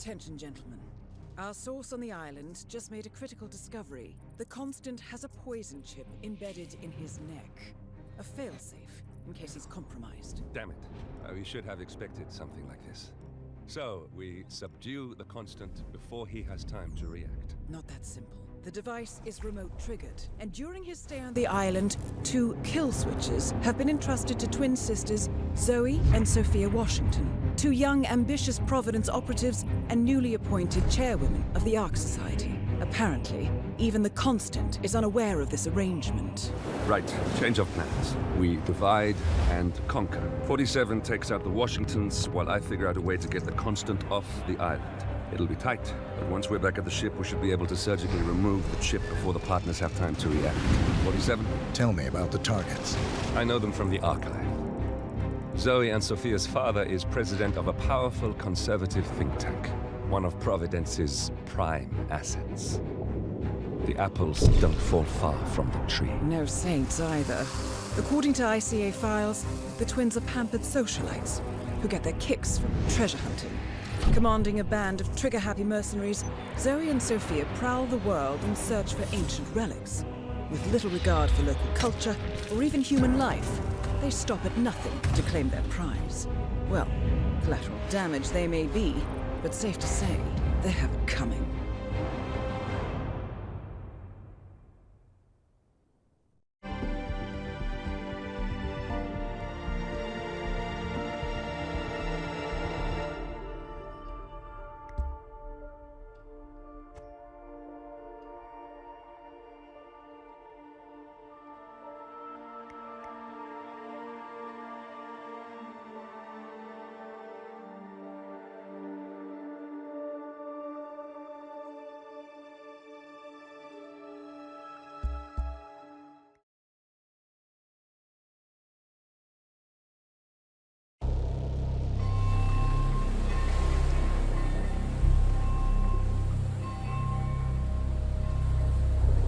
Attention, gentlemen. Our source on the island just made a critical discovery. The Constant has a poison chip embedded in his neck. A failsafe, in case he's compromised. Damn it. We should have expected something like this. So, we subdue the Constant before he has time to react. Not that simple. The device is remote-triggered, and during his stay on the island, 2 kill switches have been entrusted to twin sisters Zoe and Sophia Washington, 2 young, ambitious Providence operatives and newly appointed chairwomen of the Ark Society. Apparently, even the Constant is unaware of this arrangement. Right, change of plans. We divide and conquer. 47 takes out the Washingtons, while I figure out a way to get the Constant off the island. It'll be tight, but once we're back at the ship, we should be able to surgically remove the chip before the partners have time to react. 47? Tell me about the targets. I know them from the archive. Zoe and Sophia's father is president of a powerful conservative think tank, one of Providence's prime assets. The apples don't fall far from the tree. No saints either. According to ICA files, the twins are pampered socialites who get their kicks from treasure hunting. Commanding a band of trigger-happy mercenaries, Zoe and Sophia prowl the world in search for ancient relics. With little regard for local culture or even human life, they stop at nothing to claim their prize. Well, collateral damage they may be, but safe to say, they have it coming.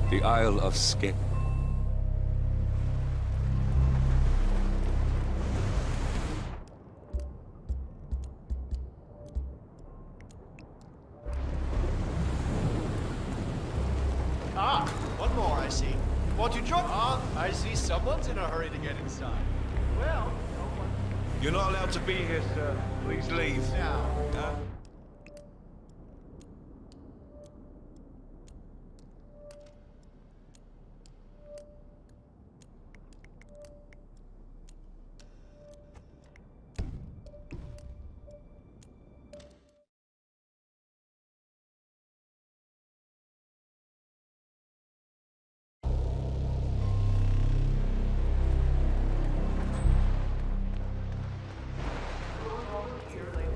The Isle of Sgàil. Ah, one more, I see. Won't you join? Ah, I see someone's in a hurry to get inside. Well, no one. You're not allowed to be here, sir. Please leave. Now.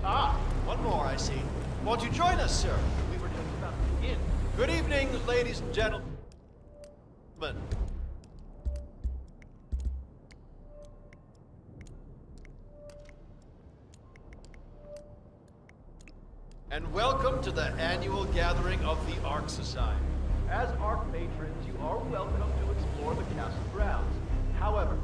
Ah, one more, I see. Won't you join us, sir? We were just about to begin. Good evening, ladies and gentlemen. And welcome to the annual gathering of the Ark Society. As Ark patrons, you are welcome to explore the castle grounds. However,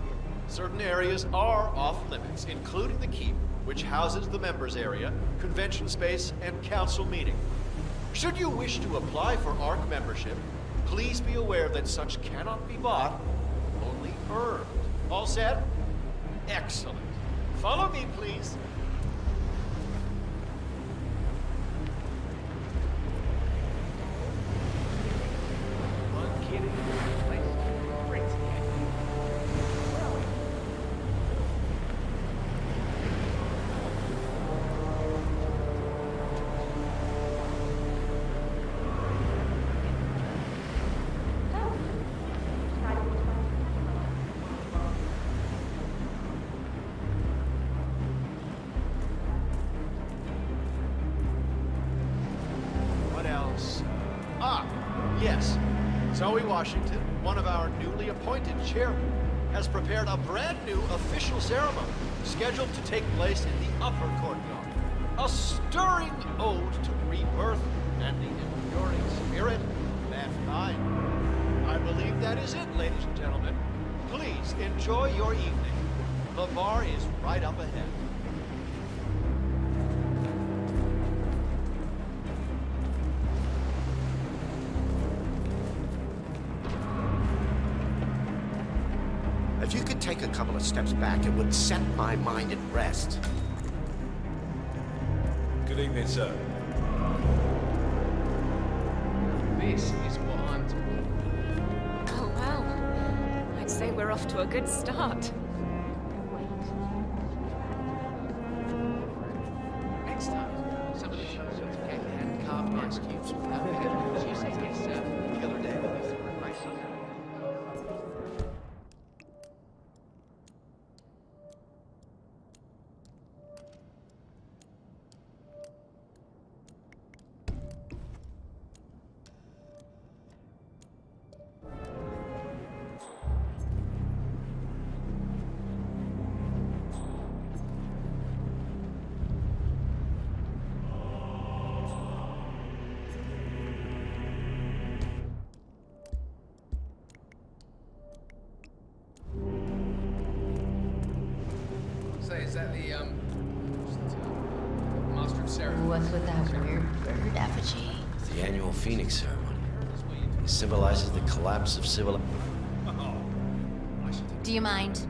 certain areas are off limits, including the keep, which houses the members area, convention space, and council meeting. Should you wish to apply for Ark membership, please be aware that such cannot be bought, only earned. All set? Excellent. Follow me, please. One kid in this place, great sketch. Yes, Zoe Washington, one of our newly appointed chairwomen, has prepared a brand new official ceremony scheduled to take place in the upper courtyard. A stirring ode to rebirth and the enduring spirit of mankind. I believe that is it, ladies and gentlemen. Please enjoy your evening. The bar is right up ahead. If you could take a couple of steps back, it would set my mind at rest. Good evening, sir. This is what I'm talking about. Oh, well. I'd say we're off to a good start. Next time, somebody shows up to get hand-carved ice cubes without head. She says it's a killer day. Say, is that the, Master of Ceremony? What's with that weird bird effigy? The annual Phoenix ceremony. It symbolizes the collapse of civil... Do you mind?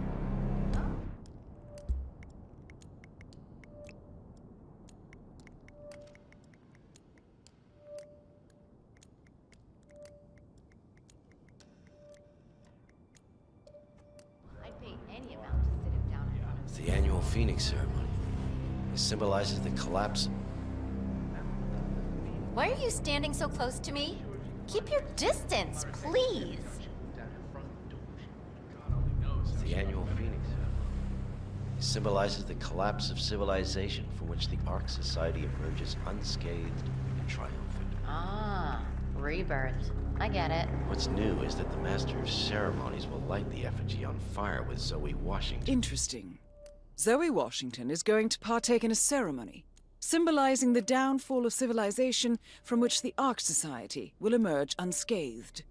I'd pay any amount to sit him down in front of The annual Phoenix ceremony. It symbolizes the collapse... Why are you standing so close to me? Keep your distance, please. The annual Phoenix ceremony. It symbolizes the collapse of civilization from which the Ark Society emerges unscathed and triumphant. Ah, rebirth. I get it. What's new is that the Master of Ceremonies will light the effigy on fire with Zoe Washington. Interesting. Zoe Washington is going to partake in a ceremony, symbolizing the downfall of civilization from which the Ark Society will emerge unscathed.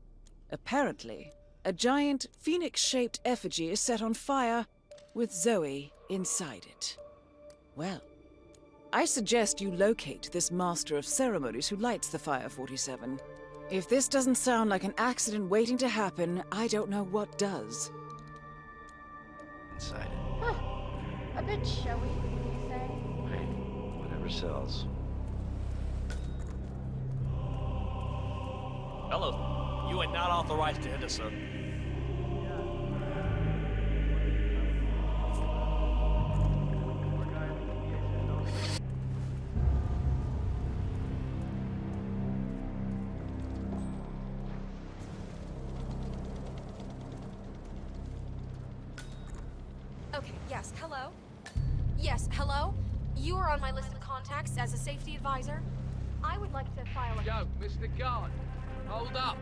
Apparently, a giant phoenix-shaped effigy is set on fire, with Zoe inside it. Well, I suggest you locate this Master of Ceremonies who lights the Fire 47. If this doesn't sound like an accident waiting to happen, I don't know what does. Inside it. A bit showy, you say? Hey, whatever sells. Hello. You are not authorized to enter, sir. Okay, yes, hello? Yes, hello? You are on my list of contacts as a safety advisor. I would like to file a... Yo, Mr. Guard, hold up.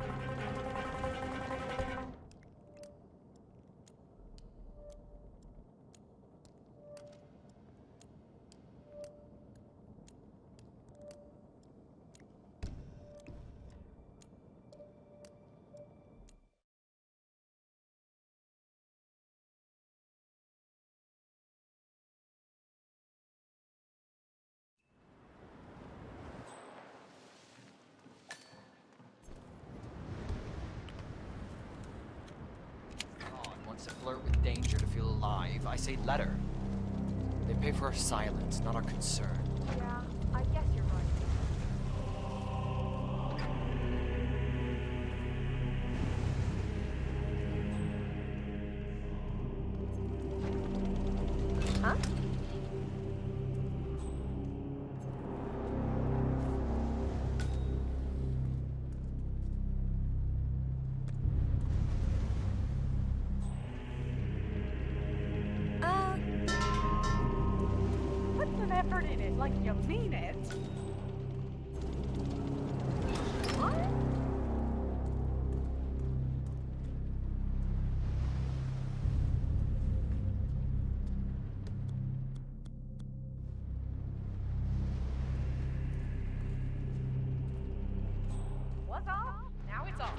Wants to flirt with danger to feel alive. I say let her. They pay for our silence, not our concern. Yeah, I guess you're right. Huh? Put some effort in it, like you mean it. What? What's off? Now it's off.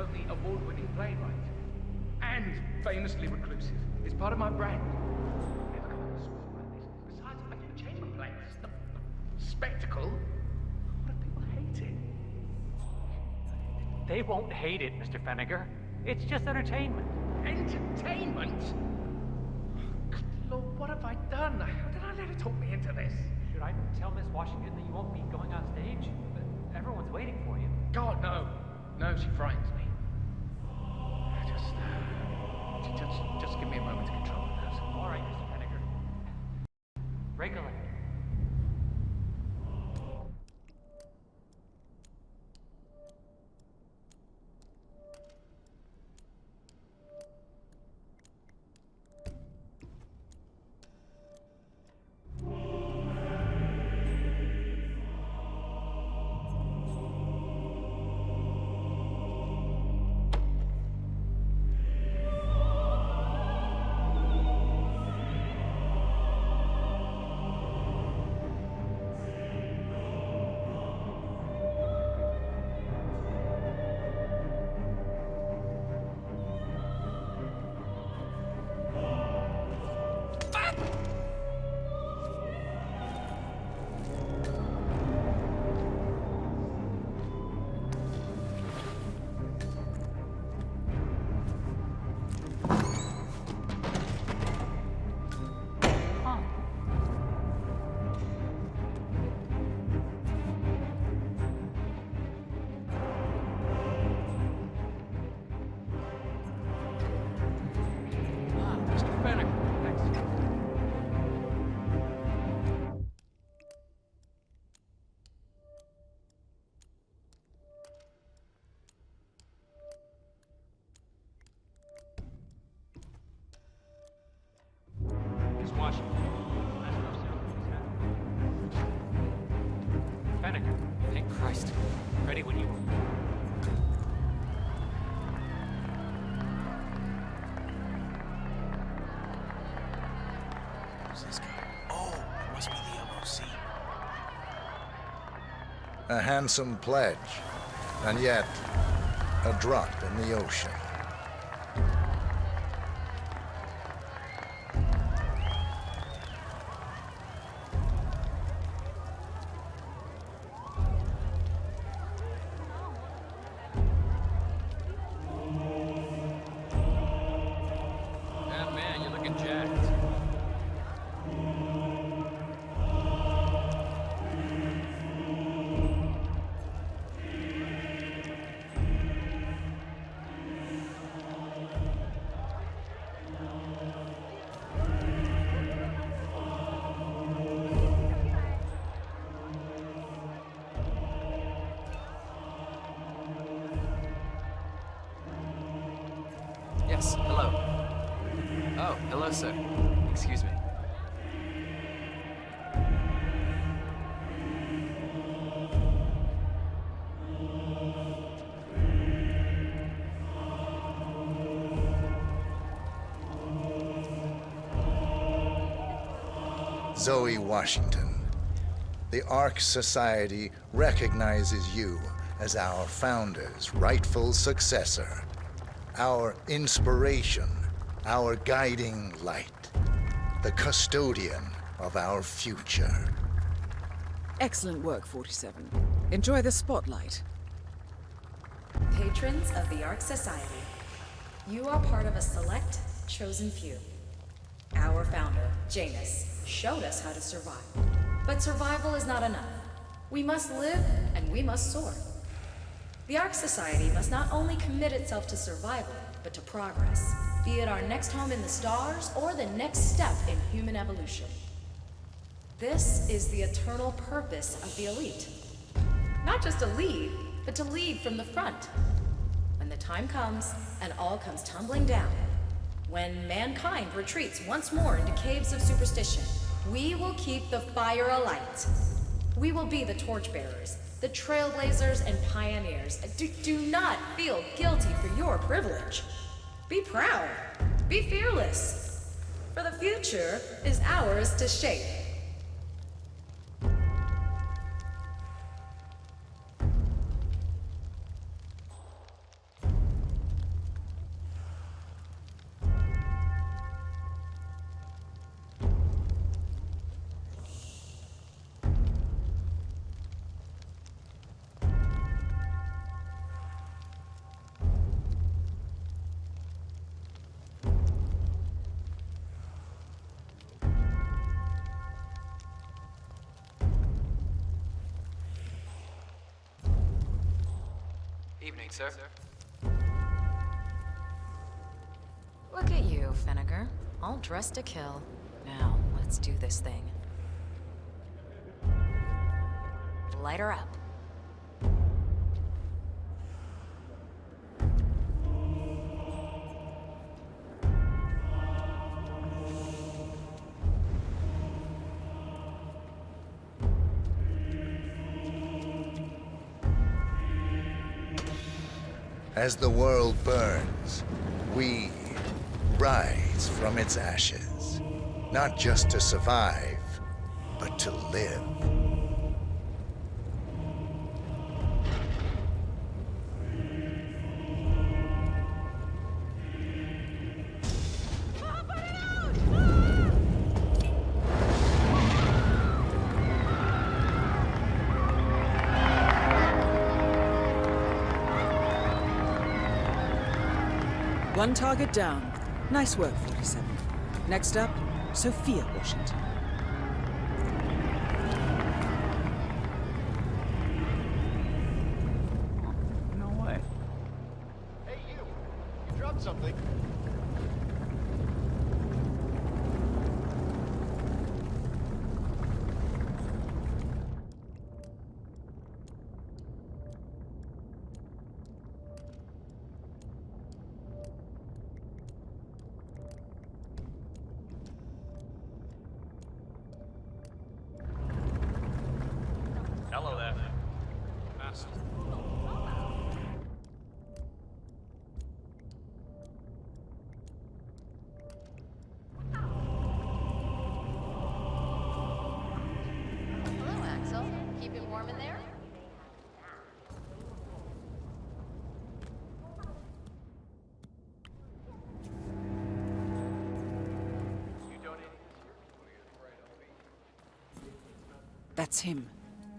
Tony award-winning playwright. And famously reclusive. It's part of my brand. Never come in a spot like this. Besides, I do chamber plays. Not spectacle. What if people hate it? They won't hate it, Mr. Fenniger. It's just entertainment. Entertainment? Good Lord, what have I done? How did I let her talk me into this? Should I tell Miss Washington that you won't be going on stage? Everyone's waiting for you. God, no. No, she frightens me. Just give me a moment to control the nerves. All right, Mr. Fenniger. Regular. Fenniger, thank Christ. Ready when you are. Who's this guy? Oh, it must be the LOC. A handsome pledge, and yet a drop in the ocean. Yes, hello. Oh, hello, sir. Excuse me. Zoe Washington, the Ark Society recognizes you as our founder's rightful successor, our inspiration, our guiding light, the custodian of our future. Excellent work, 47. Enjoy the spotlight. Patrons of the Ark Society, you are part of a select, chosen few. Our founder, Janus, showed us how to survive. But survival is not enough. We must live and we must soar. The Ark Society must not only commit itself to survival, but to progress, be it our next home in the stars or the next step in human evolution. This is the eternal purpose of the elite. Not just to lead, but to lead from the front. When the time comes and all comes tumbling down, when mankind retreats once more into caves of superstition, we will keep the fire alight. We will be the torchbearers, the trailblazers and pioneers. Do not feel guilty for your privilege. Be proud. Be fearless. For the future is ours to shape. Evening, sir. Look at you, Finnegar. All dressed to kill. Now, let's do this thing. Light her up. As the world burns, we rise from its ashes. Not just to survive, but to live. One target down. Nice work, 47. Next up, Sophia Washington. No way. Hey, you! You dropped something. Hello there. Master. Hello, Axel. Keep it warm in there? That's him.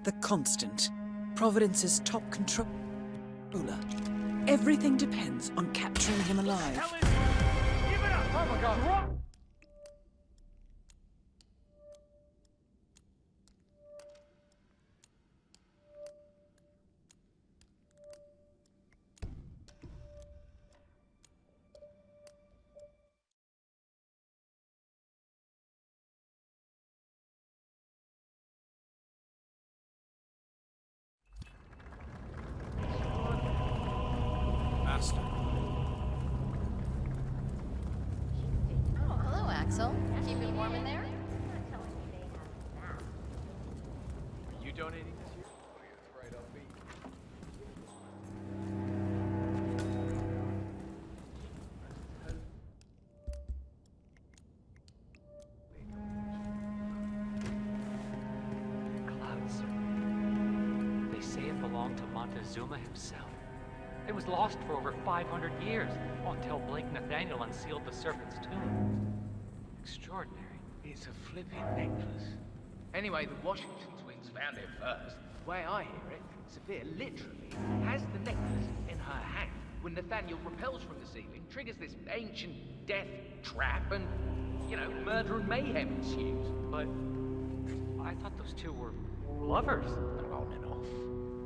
The Constant. Providence's top controller. Everything depends on capturing him alive. Give it up! Oh my god, Master. Oh, hello, Axel. Keep it warm in there? Are you donating this year? Clouds. They say it belonged to Montezuma himself. It was lost for over 500 years, until Blake Nathaniel unsealed the Serpent's tomb. Extraordinary. It's a flipping necklace. Anyway, the Washington twins found it first. The way I hear it, Sophia literally has the necklace in her hand when Nathaniel repels from the ceiling, triggers this ancient death trap, and, you know, murder and mayhem ensues. But I thought those two were lovers. On and off.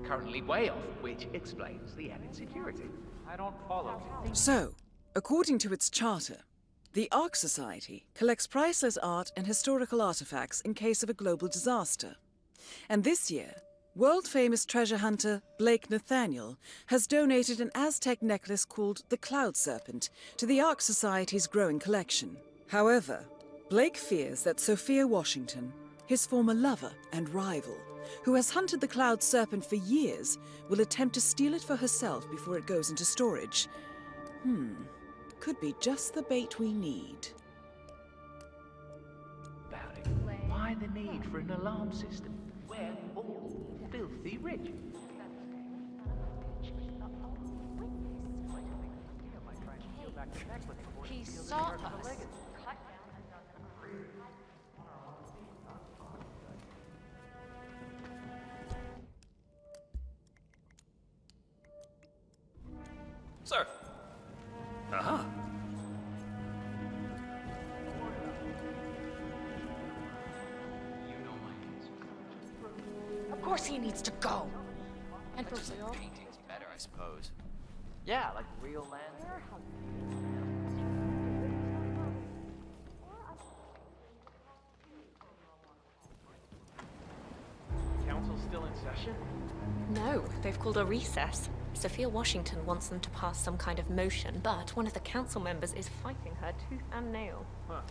Currently way off, which explains the added security. I don't follow. So, according to its charter, the Ark Society collects priceless art and historical artifacts in case of a global disaster. And this year, world-famous treasure hunter Blake Nathaniel has donated an Aztec necklace called the Cloud Serpent to the Ark Society's growing collection. However, Blake fears that Sophia Washington, his former lover and rival, who has hunted the Cloud Serpent for years, will attempt to steal it for herself before it goes into storage. Could be just the bait we need. About it. Why the need for an alarm system? We're all filthy rich. He saw us. Sir. Uh-huh. Of course he needs to go. And for Just like painting's better, I suppose. Yeah, like real land. Council's still in session? No, they've called a recess. Sophia Washington wants them to pass some kind of motion, but one of the council members is fighting her tooth and nail. Huh.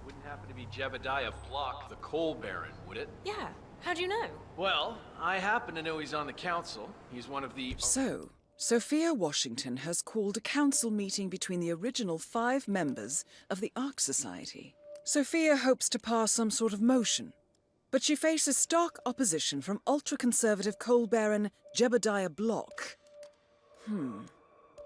Wouldn't happen to be Jebediah Block, the coal baron, would it? Yeah, how do you know? Well, I happen to know he's on the council. He's one of the... So, Sophia Washington has called a council meeting between the original 5 members of the Ark Society. Sophia hopes to pass some sort of motion, but she faces stark opposition from ultra-conservative coal baron Jebediah Block.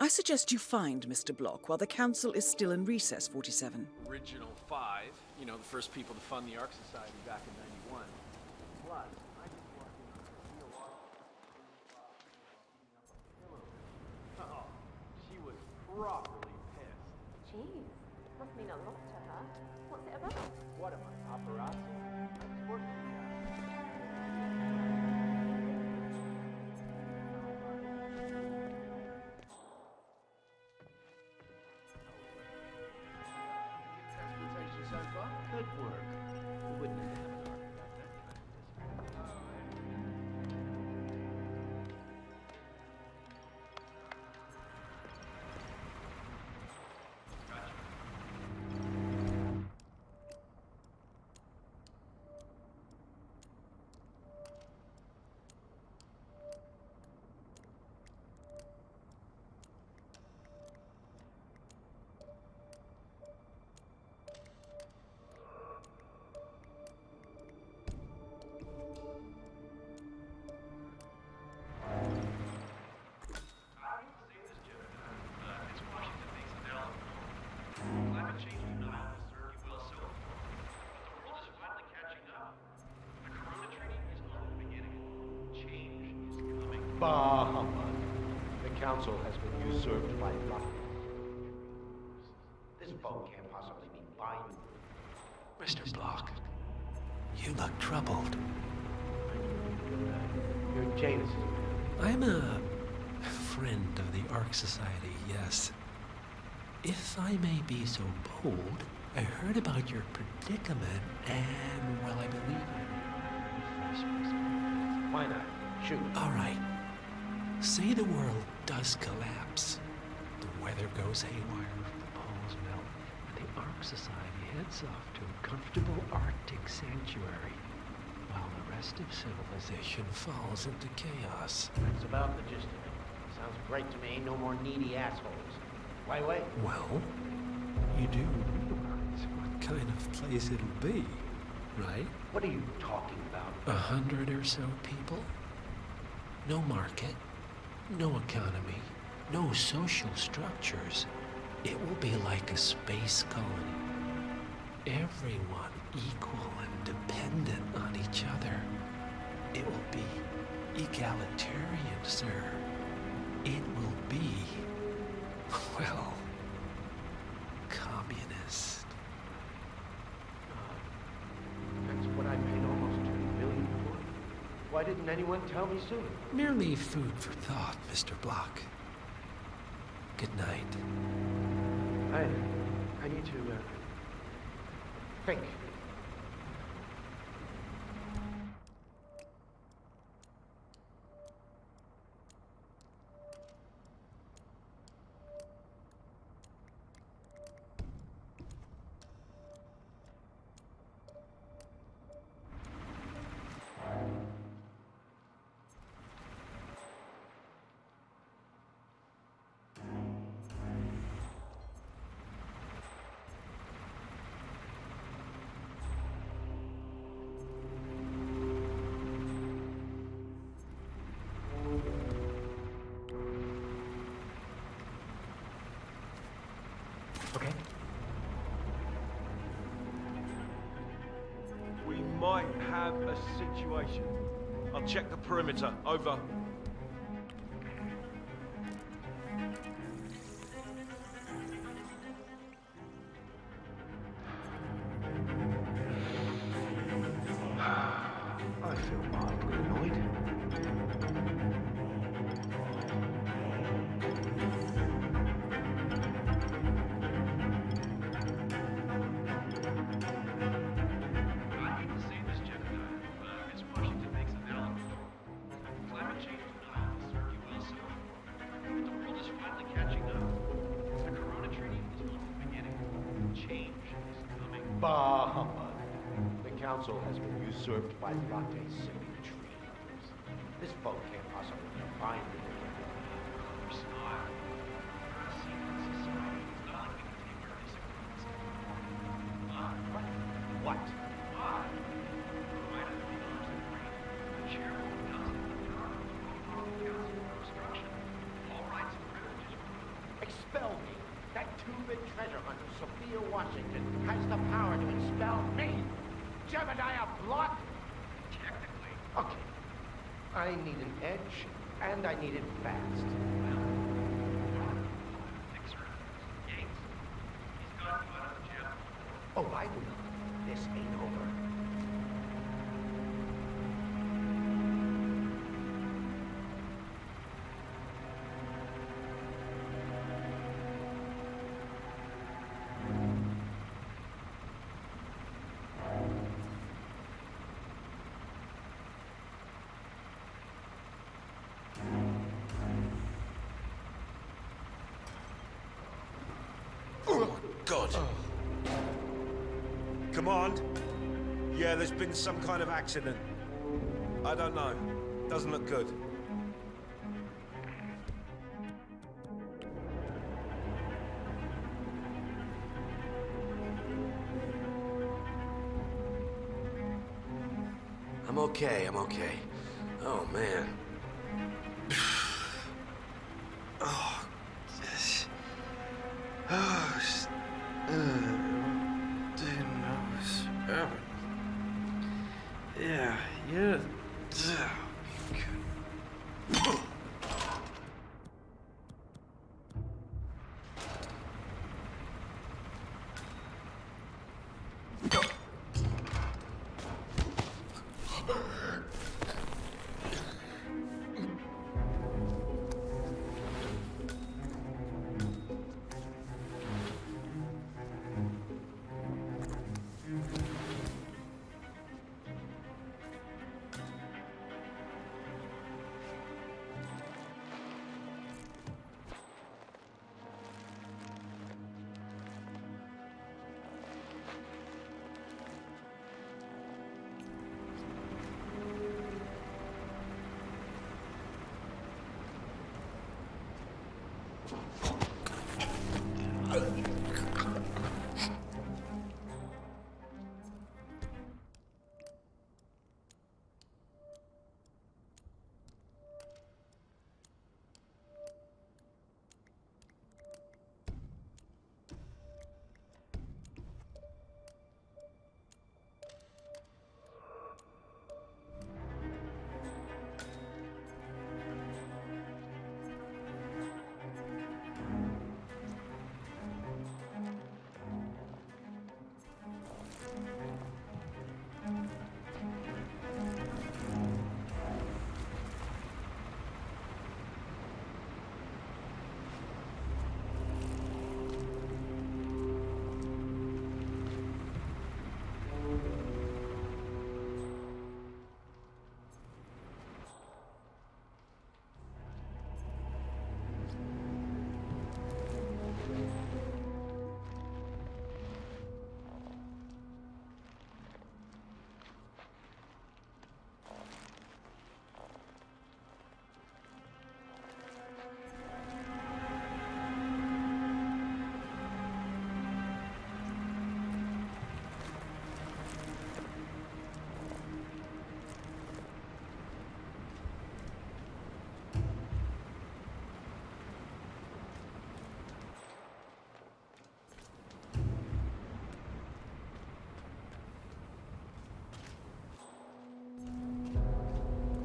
I suggest you find Mr. Block while the council is still in recess, 47. Original 5, you know, the first people to fund the Ark Society back in '91. Plus, I just walked in on a lot of... Oh, she was properly pissed. Jeez, must mean a lot to her. What's it about? What am I, paparazzi? I just worked with you. Transportation so far? Good work. We wouldn't have an ark without that kind of discipline. Bah, the council has been usurped by Block. This vote can't possibly be binding. Mr. Block, you look troubled. You're Janus. I'm a friend of the Ark Society, yes. If I may be so bold, I heard about your predicament, and, well, I believe Why not? Shoot. All right. Say the world does collapse. The weather goes haywire, the poles melt, and the Ark Society heads off to a comfortable Arctic sanctuary, while the rest of civilization falls into chaos. That's about the gist of it. Sounds great to me. No more needy assholes. Why wait? Well, you do realize what kind of place it'll be, right? What are you talking about? 100 or so people? No market, no economy, no social structures. It will be like a space colony. Everyone equal and dependent on each other. It will be egalitarian, sir. It will be, well, communist. That's what I paid almost $2 million for. Why didn't anyone tell me sooner? Merely food for thought, Mr. Block. Good night. I need to, think. Okay. We might have a situation. I'll check the perimeter. Over. I feel mildly annoyed. Bah humbug. The council has been usurped by latte-sipping tree huggers. This folk can't possibly be binding the Of course not. A secret society. It's not like we can take our disagreements. What? Why? Right at the pillars of freedom. The chairwoman does it. The Ark Council for Destruction. All rights and privileges. Expel me. That two-bit treasure hunter, Sophia Washington, has the power to expel me. Jebediah Block? Technically. Okay. I need an edge, and I need it fast. Well, fixer. Gates. He's got you out of jail. Oh, I will. This ain't over. God. Command? Yeah, there's been some kind of accident. I don't know. Doesn't look good. I'm okay, I'm okay. Oh, man. Oh, yes. Oh, yeah, yeah.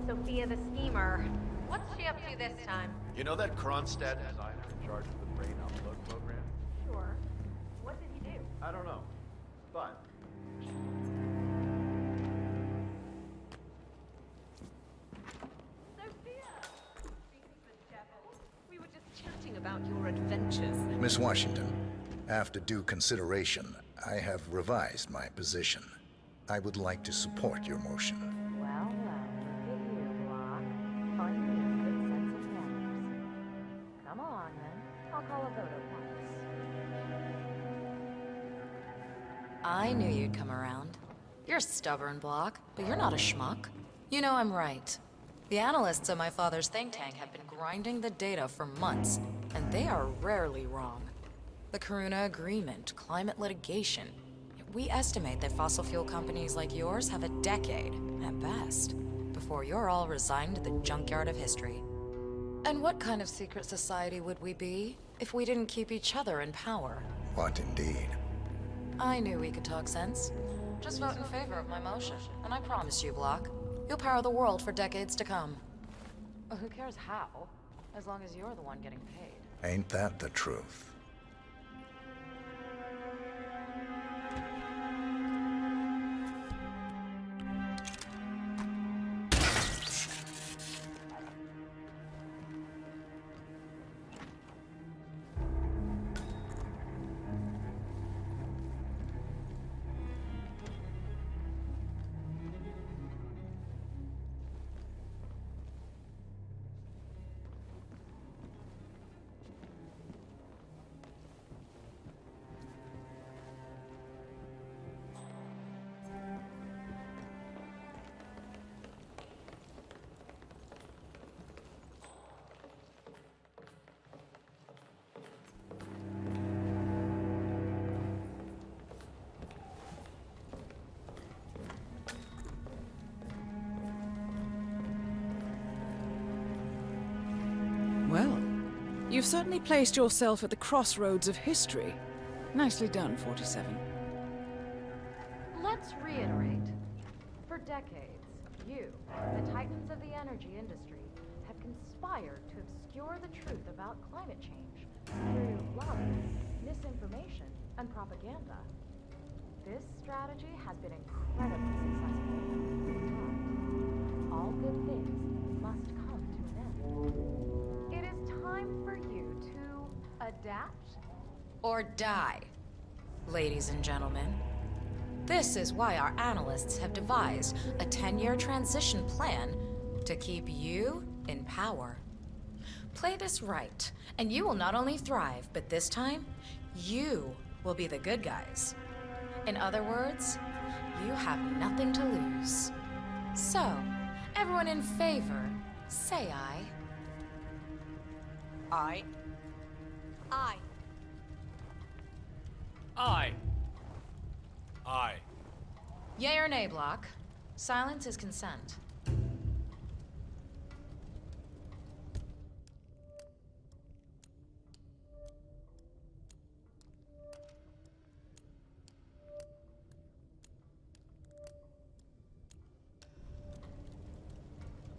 Sophia the schemer. What's she up to this time? You know that Kronstadt designer in charge of the Brain Upload program? Sure. What did he do? I don't know, but... Sophia! The devil. We were just chatting about your adventures. Miss Washington, after due consideration, I have revised my position. I would like to support your motion. Well, look at you, Block. Finding a good sense of manners. Come along, then. I'll call a vote at once. I knew you'd come around. You're a stubborn block, but you're not a schmuck. You know I'm right. The analysts at my father's think tank have been grinding the data for months, and they are rarely wrong. The Karuna Agreement, climate litigation. We estimate that fossil fuel companies like yours have a decade, at best, before you're all resigned to the junkyard of history. And what kind of secret society would we be if we didn't keep each other in power? What indeed? I knew we could talk sense. Just vote in favor of my motion, and I promise you, Block, you'll power the world for decades to come. Who cares how, as long as you're the one getting paid? Ain't that the truth? Well, you've certainly placed yourself at the crossroads of history. Nicely done, 47. Let's reiterate. For decades, you, the titans of the energy industry, have conspired to obscure the truth about climate change through lobbying, misinformation, and propaganda. This strategy has been incredibly successful. But all good things must come to an end. It is time for you to adapt or die, ladies and gentlemen. This is why our analysts have devised a 10-year transition plan to keep you in power. Play this right, and you will not only thrive, but this time, you will be the good guys. In other words, you have nothing to lose. So, everyone in favor, say aye. Aye. Aye. Aye. Aye. Yay or nay, Block? Silence is consent.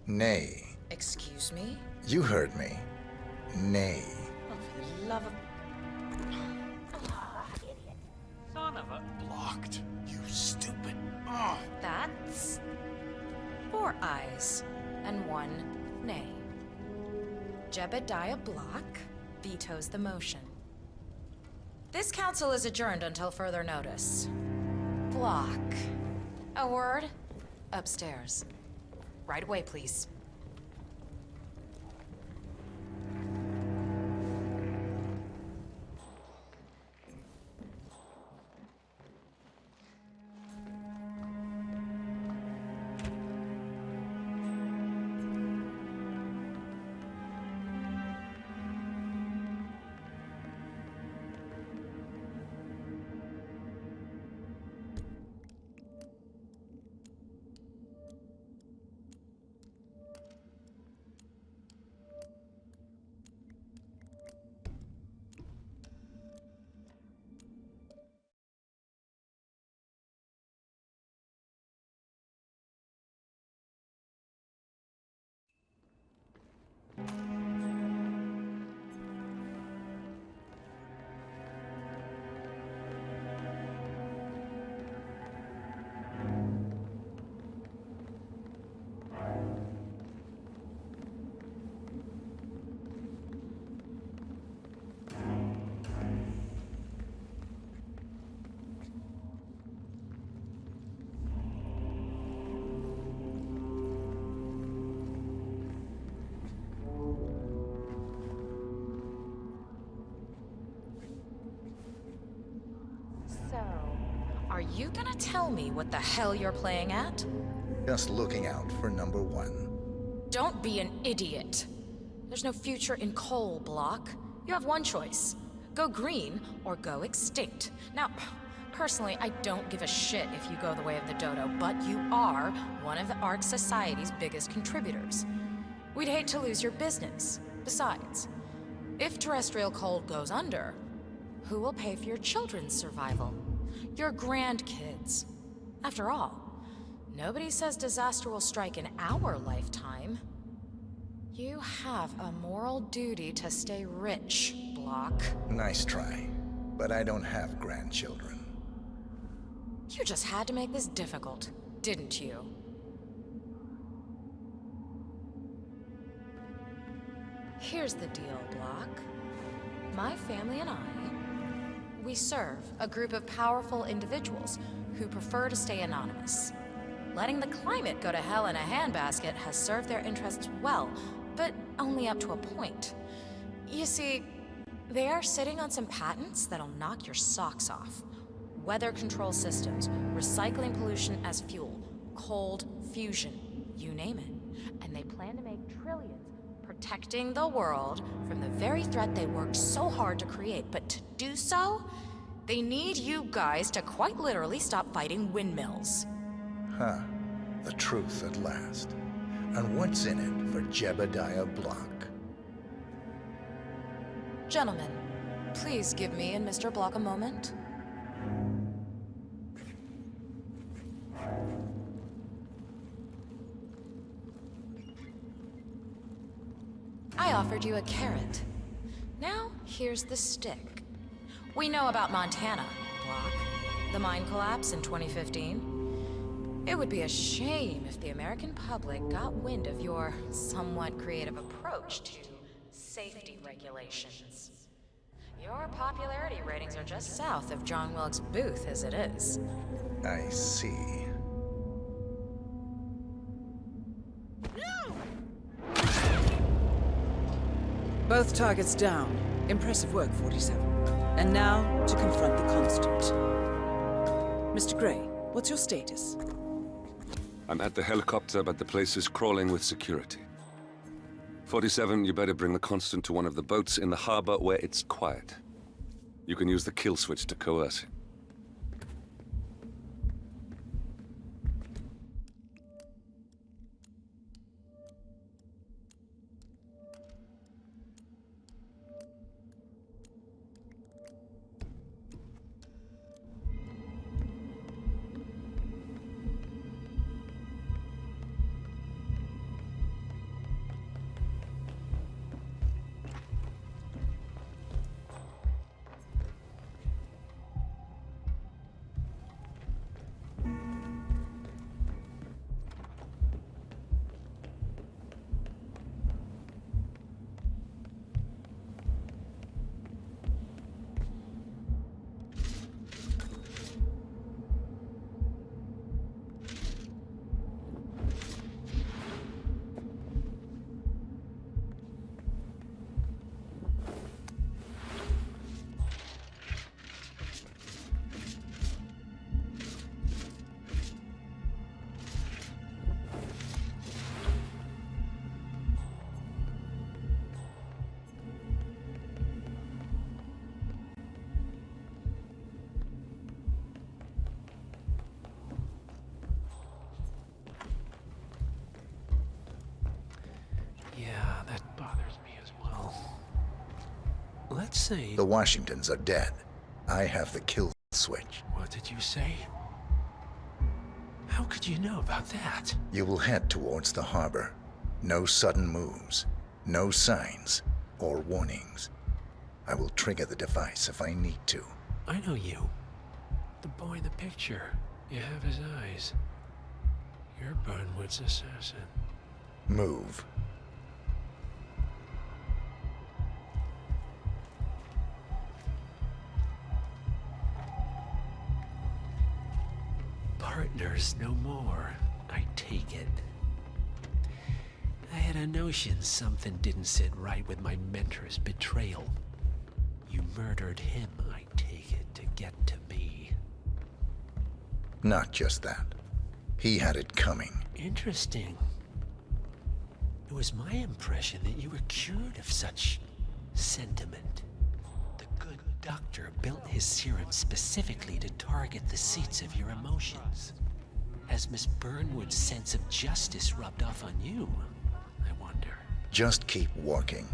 Nay. Excuse me? You heard me. Nay. Oh, for the love of... Son of a... Blocked. You stupid. That's... 4 ayes and 1 nay. Jebediah Block vetoes the motion. This council is adjourned until further notice. Block. A word? Upstairs. Right away, please. Are you gonna tell me what the hell you're playing at? Just looking out for number one. Don't be an idiot. There's no future in coal, Block. You have one choice. Go green or go extinct. Now, personally, I don't give a shit if you go the way of the dodo, but you are one of the Ark Society's biggest contributors. We'd hate to lose your business. Besides, if terrestrial coal goes under, who will pay for your children's survival? Your grandkids. After all, nobody says disaster will strike in our lifetime. You have a moral duty to stay rich, Block. Nice try, but I don't have grandchildren. You just had to make this difficult, didn't you? Here's the deal, Block. My family and I, we serve a group of powerful individuals who prefer to stay anonymous. Letting the climate go to hell in a handbasket has served their interests well, but only up to a point. You see, they are sitting on some patents that'll knock your socks off. Weather control systems, recycling pollution as fuel, cold fusion, you name it. And they plan to make trillions protecting the world from the very threat they worked so hard to create. But to do so, they need you guys to quite literally stop fighting windmills. Huh. The truth at last. And what's in it for Jebediah Block? Gentlemen, please give me and Mr. Block a moment. I offered you a carrot. Now, here's the stick. We know about Montana, Block. The mine collapse in 2015. It would be a shame if the American public got wind of your somewhat creative approach to safety regulations. Your popularity ratings are just south of John Wilkes Booth as it is. I see. Both targets down. Impressive work, 47. And now, to confront the Constant. Mr. Gray, what's your status? I'm at the helicopter, but the place is crawling with security. 47, you better bring the Constant to one of the boats in the harbor where it's quiet. You can use the kill switch to coerce him. Let's say... The Washingtons are dead. I have the kill switch. What did you say? How could you know about that? You will head towards the harbor. No sudden moves, no signs or warnings. I will trigger the device if I need to. I know you. The boy in the picture. You have his eyes. You're Burnwood's assassin. Move. Partners no more, I take it. I had a notion something didn't sit right with my mentor's betrayal. You murdered him, I take it, to get to me. Not just that. He had it coming. Interesting. It was my impression that you were cured of such sentiment. The good doctor built his serum specifically to target the seats of your emotions. Has Miss Burnwood's sense of justice rubbed off on you, I wonder? Just keep walking.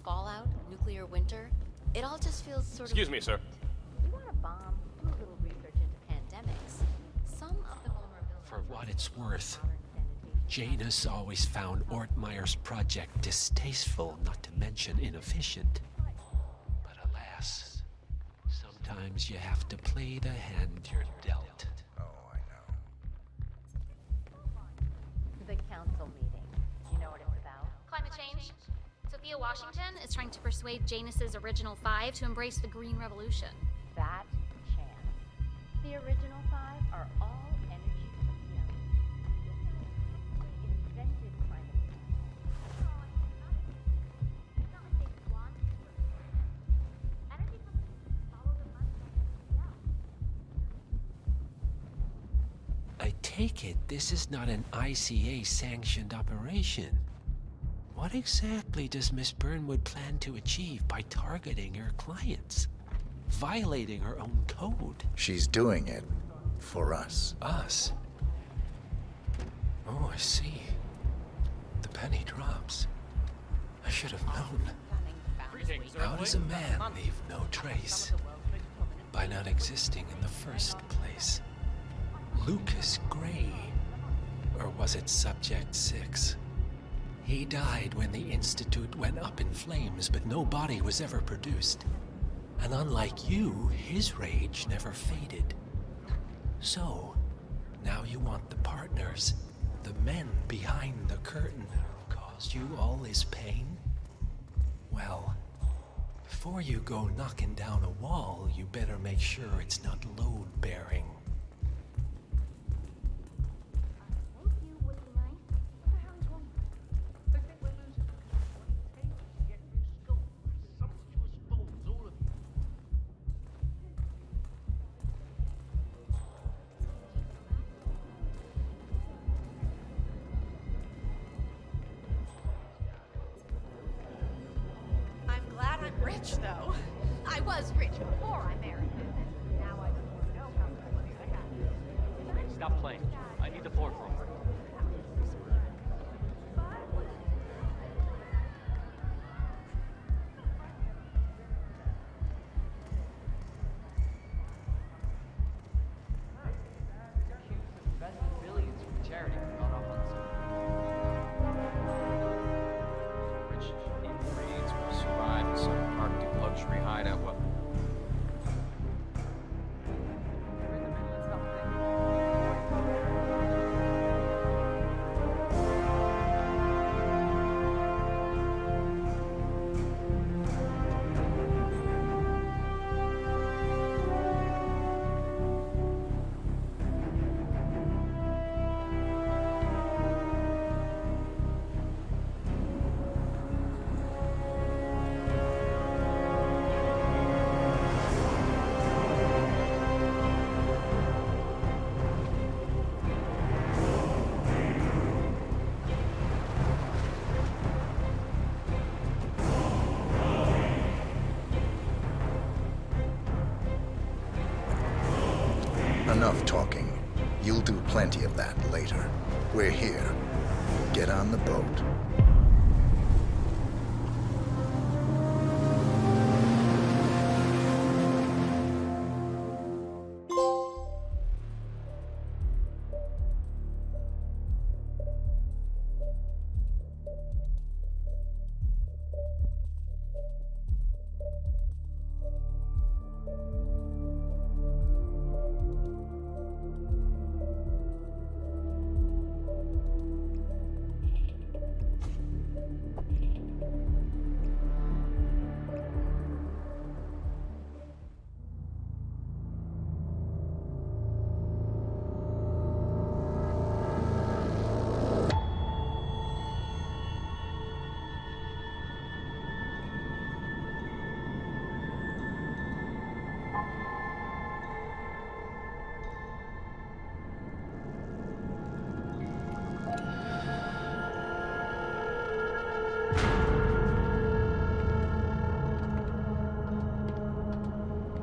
Fallout, nuclear winter, it all just feels sort Excuse me, sir. You want a bomb, do a little research into pandemics. Some of the vulnerabilities... For what it's worth, Janus always found Ortmeyer's project distasteful, not to mention inefficient. But alas, sometimes you have to play the hand you're dealt. Oh, I know. The council meeting. You know what it's about? Climate change. Sophia Washington is trying to persuade Janus's original five to embrace the Green Revolution. That chance. The original five are all energy consumed. Invented climate I take it this is not an ICA-sanctioned operation. What exactly does Miss Burnwood plan to achieve by targeting her clients? Violating her own code? She's doing it for us. Us? Oh, I see. The penny drops. I should have known. How does a man leave no trace? By not existing in the first place. Lucas Gray. Or was it Subject 6? He died when the Institute went up in flames, but no body was ever produced. And unlike you, his rage never faded. So, now you want the partners, the men behind the curtain who caused you all this pain? Well, before you go knocking down a wall, you better make sure it's not load-bearing. Rich, though. I was rich before I married him. Now I don't know how much money I have. Stop playing. I need the floor for a moment. Invested billions from charity gone off rich inbreeds will survive in some Arctic luxury hideout. Well, they're in the middle of something. Enough talking. You'll do plenty of that later. We're here. Get on the boat.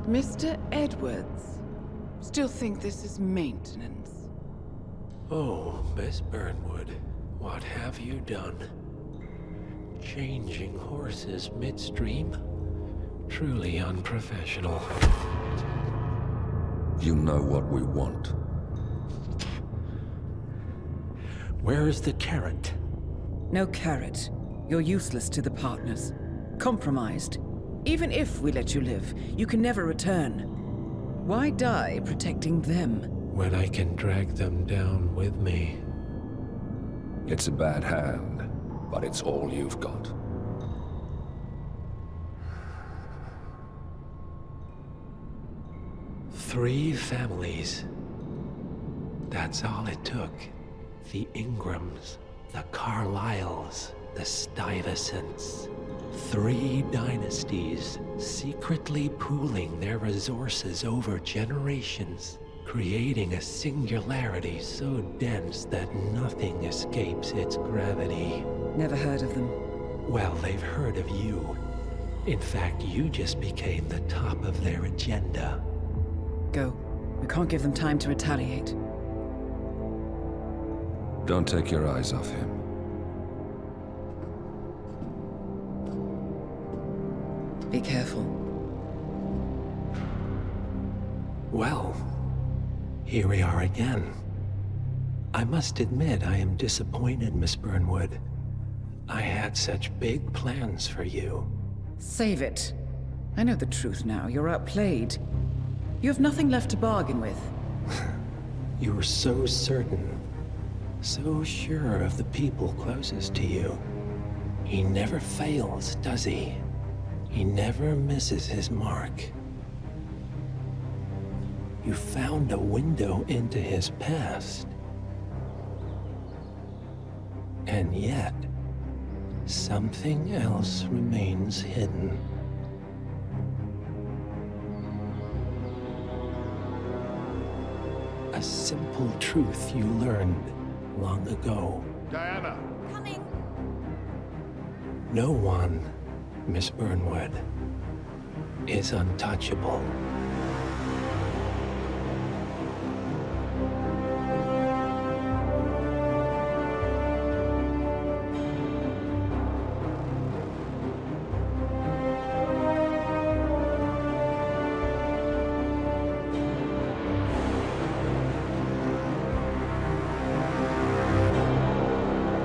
Mr. Edwards, still think this is maintenance? Oh, Miss Burnwood, what have you done? Changing horses midstream? Truly unprofessional. You know what we want. Where is the carrot? No carrot. You're useless to the partners. Compromised. Even if we let you live, you can never return. Why die protecting them? When I can drag them down with me. It's a bad hand, but it's all you've got. Three families. That's all it took. The Ingrams, the Carlyles, the Stuyvesants. 3 dynasties, secretly pooling their resources over generations, creating a singularity so dense that nothing escapes its gravity. Never heard of them. Well, they've heard of you. In fact, you just became the top of their agenda. Go. We can't give them time to retaliate. Don't take your eyes off him. Be careful. Well, here we are again. I must admit I am disappointed, Miss Burnwood. I had such big plans for you. Save it. I know the truth now. You're outplayed. You have nothing left to bargain with. You were so certain, so sure of the people closest to you. He never fails, does he? He never misses his mark. You found a window into his past. And yet, something else remains hidden. A simple truth you learned long ago. Diana! Coming! No one, Miss Burnwood, is untouchable.